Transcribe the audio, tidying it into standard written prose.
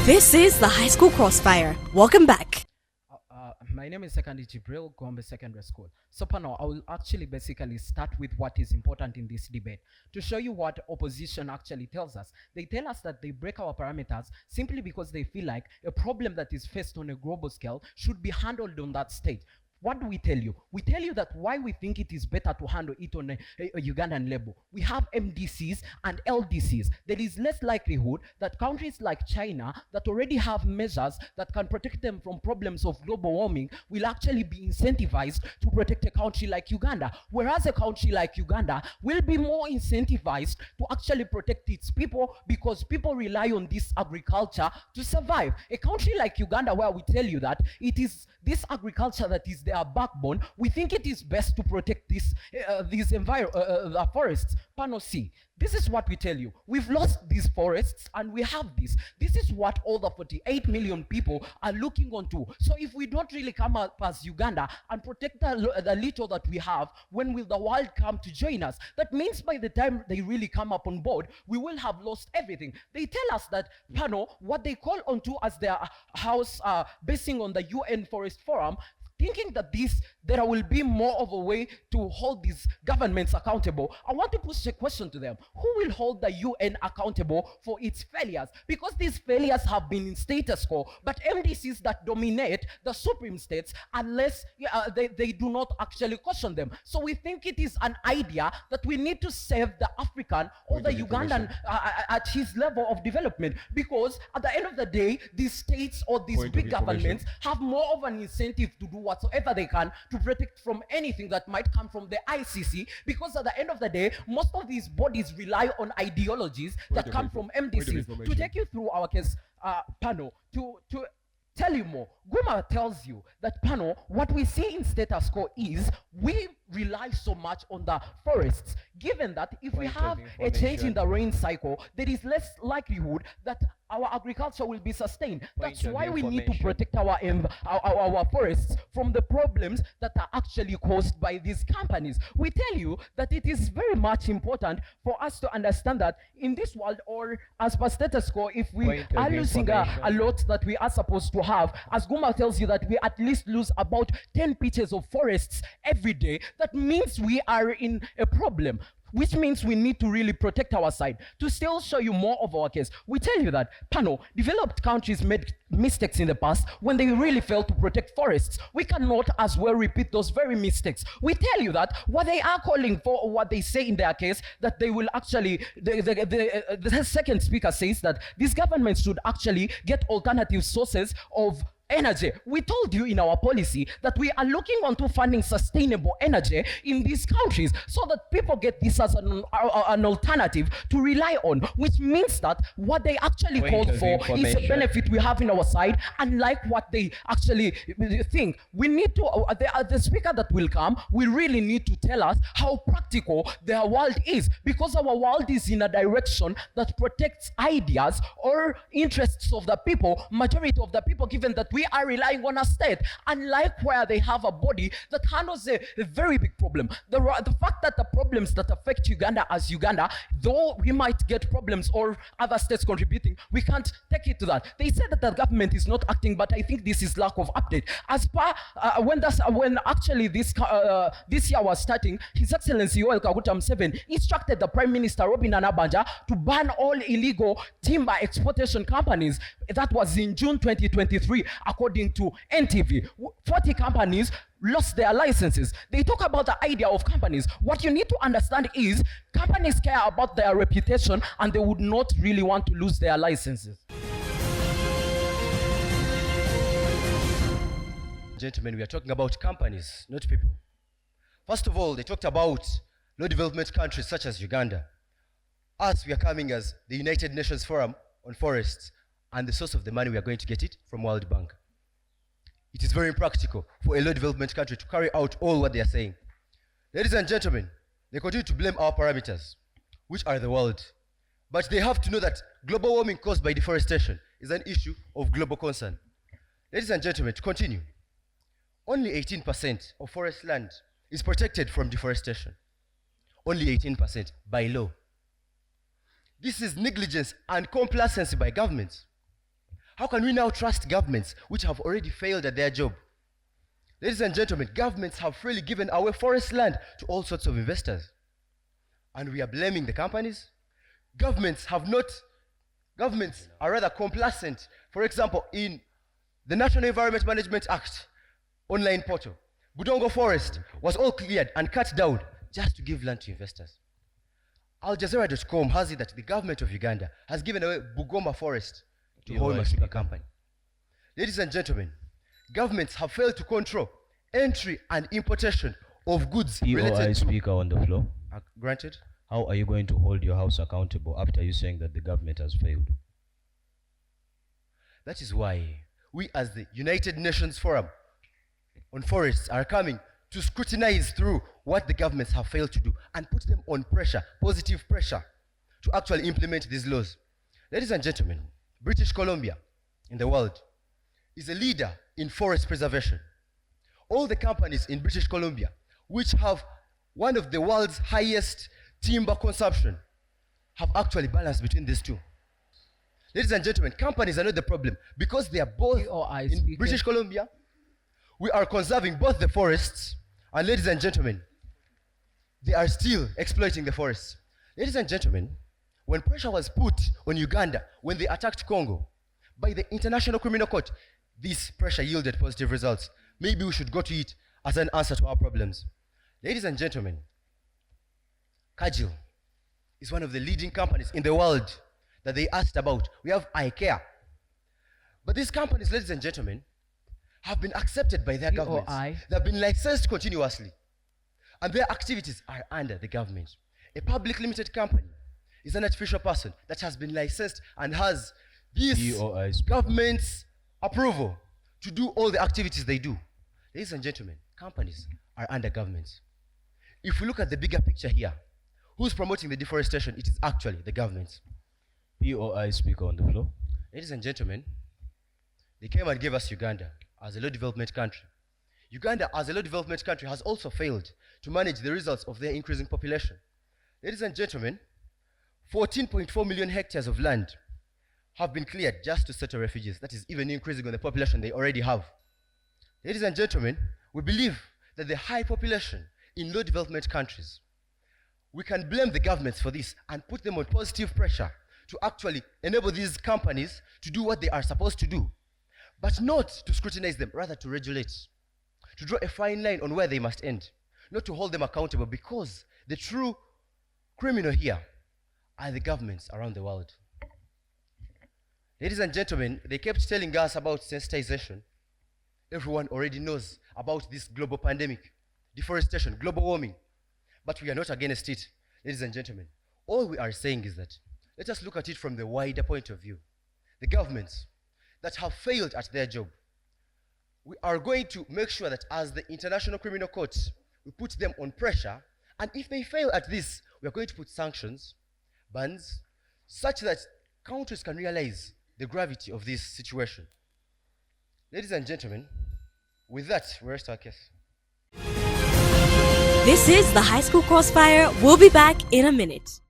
This is the High School Crossfire. Welcome back. My name is Secondary Jibril, Gombe Secondary School. So panel, I will actually basically start with what is important in this debate to show you what opposition actually tells us. They tell us that they break our parameters simply because they feel like a problem that is faced on a global scale should be handled on that stage. What do we tell you? We tell you that why we think it is better to handle it on a Ugandan level. We have MDCs and LDCs. There is less likelihood that countries like China that already have measures that can protect them from problems of global warming will actually be incentivized to protect a country like Uganda. Whereas a country like Uganda will be more incentivized to actually protect its people because people rely on this agriculture to survive. A country like Uganda, where we tell you that it is this agriculture that is their backbone, we think it is best to protect the forests. Panel C, this is what we tell you. We've lost these forests and we have this. This is what all the 48 million people are looking onto. So if we don't really come up as Uganda and protect the little that we have, when will the world come to join us? That means by the time they really come up on board, we will have lost everything. They tell us that, panel, what they call onto as their house basing on the UN Forest Forum, thinking that there will be more of a way to hold these governments accountable. I want to push a question to them. Who will hold the UN accountable for its failures? Because these failures have been in status quo, but MDCs that dominate the supreme states, unless they do not actually caution them. So we think it is an idea that we need to save the African or the Ugandan at his level of development, because at the end of the day, these states or these big governments have more of an incentive to do whatsoever they can to protect from anything that might come from the ICC, because at the end of the day, most of these bodies rely on ideologies that come from MDCs. To take you through our case, panel, to tell you more, Guma tells you that, panel, what we see in status quo is we rely so much on the forests, given that if we have a change in the rain cycle, there is less likelihood that our agriculture will be sustained. That's why we need to protect our forests from the problems that are actually caused by these companies. We tell you that it is very much important for us to understand that in this world, or as per status quo, if we are losing a lot that we are supposed to have, as Guma tells you that we at least lose about 10 pitches of forests every day, that means we are in a problem, which means we need to really protect our side. To still show you more of our case, we tell you that, panel, developed countries made mistakes in the past when they really failed to protect forests. We cannot as well repeat those very mistakes. We tell you that what they are calling for, or what they say in their case, that they will actually, the second speaker says that these governments should actually get alternative sources of energy. We told you in our policy that we are looking onto funding sustainable energy in these countries so that people get this as an alternative to rely on, which means that what they actually called for is a benefit we have in our side, unlike what they actually think. We need to, the speaker that will come will really need to tell us how practical their world is, because our world is in a direction that protects ideas or interests of the people, majority of the people, given that we are relying on a state, unlike where they have a body that handles a very big problem. The fact that the problems that affect Uganda as Uganda, though we might get problems or other states contributing, we can't take it to that. They said that the government is not acting, but I think this is lack of update. As per when actually this year was starting, His Excellency Yoweri Kaguta Museveni instructed the Prime Minister Robin Anabanja to ban all illegal timber exportation companies. That was in June 2023, according to NTV. 40 companies lost their licenses. They talk about the idea of companies. What you need to understand is companies care about their reputation and they would not really want to lose their licenses. Gentlemen, we are talking about companies, not people. First of all, they talked about low development countries such as Uganda. Us, we are coming as the United Nations Forum on Forests, and the source of the money, we are going to get it from World Bank. It is very impractical for a low development country to carry out all what they are saying. Ladies and gentlemen, they continue to blame our parameters, which are the world. But they have to know that global warming caused by deforestation is an issue of global concern. Ladies and gentlemen, to continue, only 18% of forest land is protected from deforestation. Only 18% by law. This is negligence and complacency by governments. How can we now trust governments which have already failed at their job? Ladies and gentlemen, governments have freely given away forest land to all sorts of investors. And we are blaming the companies? Governments are rather complacent. For example, in the National Environment Management Act online portal, Budongo Forest was all cleared and cut down just to give land to investors. Aljazeera.com has it that the government of Uganda has given away Bugoma Forest to Hoima Sugar Company. Ladies and gentlemen, governments have failed to control entry and importation of goods related POI to... speaker on the floor. Granted. How are you going to hold your house accountable after you saying that the government has failed? That is why we as the United Nations Forum on Forests are coming to scrutinize through what the governments have failed to do and put them on pressure, positive pressure, to actually implement these laws. Ladies and gentlemen, British Columbia in the world is a leader in forest preservation. All the companies in British Columbia which have one of the world's highest timber consumption have actually balanced between these two. Ladies and gentlemen, companies are not the problem because they are both in British Columbia. We are conserving both the forests, and ladies and gentlemen, they are still exploiting the forests. Ladies and gentlemen, when pressure was put on Uganda when they attacked Congo by the International Criminal Court, this pressure yielded positive results. Maybe we should go to it as an answer to our problems. Ladies and gentlemen, Kajil is one of the leading companies in the world that they asked about. We have IKEA. But these companies, ladies and gentlemen, have been accepted by their governments. They have been licensed continuously. And their activities are under the government. A public limited company is an artificial person that has been licensed and has this government's approval to do all the activities they do. Ladies and gentlemen, companies are under governments. If we look at the bigger picture here, who's promoting the deforestation? It is actually the government. POI speaker on the floor. Ladies and gentlemen, they came and gave us Uganda as a low development country. Uganda as a low development country has also failed to manage the results of their increasing population. Ladies and gentlemen, 14.4 million hectares of land have been cleared just to settle refugees. That is even increasing on the population they already have. Ladies and gentlemen, we believe that the high population in low development countries, we can blame the governments for this and put them on positive pressure to actually enable these companies to do what they are supposed to do, but not to scrutinize them, rather to regulate, to draw a fine line on where they must end, not to hold them accountable, because the true criminal here are the governments around the world. Ladies and gentlemen, they kept telling us about sensitization. Everyone already knows about this global pandemic, deforestation, global warming, but we are not against it. Ladies and gentlemen, all we are saying is that let us look at it from the wider point of view. The governments that have failed at their job, we are going to make sure that as the International Criminal Court, we put them on pressure, and if they fail at this, we are going to put sanctions, bans, such that countries can realize the gravity of this situation. Ladies and gentlemen, with that, we rest our case. This is the High School Crossfire. We'll be back in a minute.